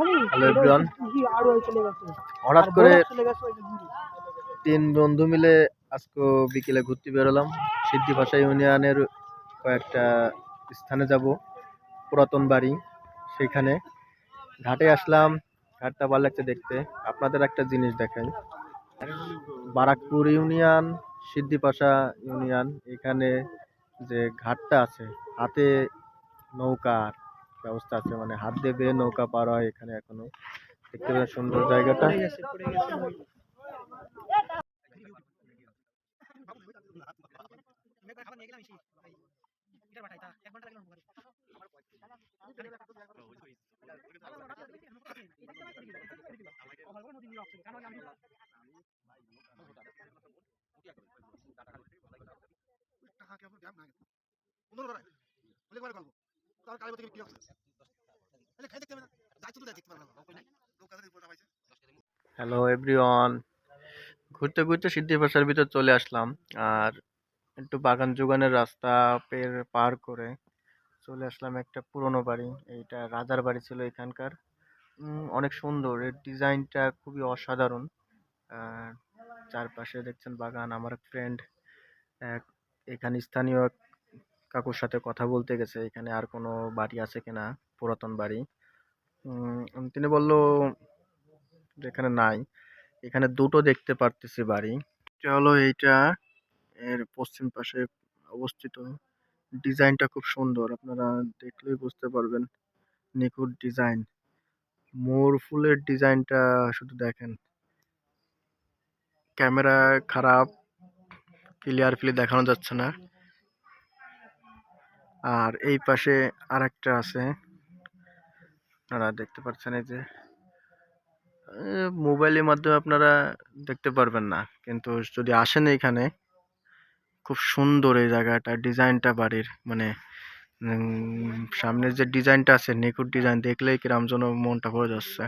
Hello everyone, হঠাৎ করে তিন বন্ধু মিলে আজকে বিকেলে ঘুরতে বেরোলাম। সিদ্ধিপাশা ইউনিয়নের কয়েকটা স্থানে যাব, পুরাতন বাড়ি, সেখানে ঘাটে আসলাম। ঘাটটা ভালো লাগছে দেখতে। আপনাদের একটা জিনিস দেখাই, বারাকপুর ইউনিয়ন, সিদ্ধিপাশা ইউনিয়ন, এখানে যে ঘাটটা আছে, হাতে নৌকার ব্যবস্থা আছে, মানে হাত দিয়ে বেয়ে নৌকা পার হয় এখানে এখনো। দেখতে বেশ সুন্দর জায়গাটা। হ্যালো এভরিওয়ান, ঘুরতে ঘুরতে সিদ্ধিপাশার ভিতর চলে আসলাম। আর একটু বাগান যোগানের রাস্তা পার করে চলে আসলাম একটা পুরনো বাড়ি। এইটা রাজার বাড়ি ছিল এখানকার। অনেক সুন্দর, এর ডিজাইনটা খুবই অসাধারণ। আর চারপাশে দেখছেন বাগান। আমার ফ্রেন্ড এক এখানে স্থানীয় এক কাকুর সাথে কথা বলতে গেছে এখানে আর কোনো বাড়ি আছে কিনা, পুরাতন বাড়ি। তিনি বলল যে এখানে নাই, এখানে দুটো দেখতে পারতেছি বাড়ি। এটা হলো এইটা, এর পশ্চিম পাশে অবস্থিত। ডিজাইনটা খুব সুন্দর, আপনারা দেখলেই বুঝতে পারবেন। নিখুঁত ডিজাইন, মোর ফুলের ডিজাইনটা শুধু দেখেন। ক্যামেরা খারাপ, ক্লিয়ারলি দেখানো যাচ্ছে না। আর এই পাশে আরেকটা আছে, আপনারা দেখতে পাচ্ছেন। এই যে মোবাইলের মাধ্যমে আপনারা দেখতে পারবেন না, কিন্তু যদি আসেন এখানে, খুব সুন্দর এই জায়গাটা, ডিজাইনটা বাড়ির, মানে সামনের যে ডিজাইনটা আছে নিখুঁত ডিজাইন, দেখলেই কিরম যেন মনটা ভরে যাচ্ছে।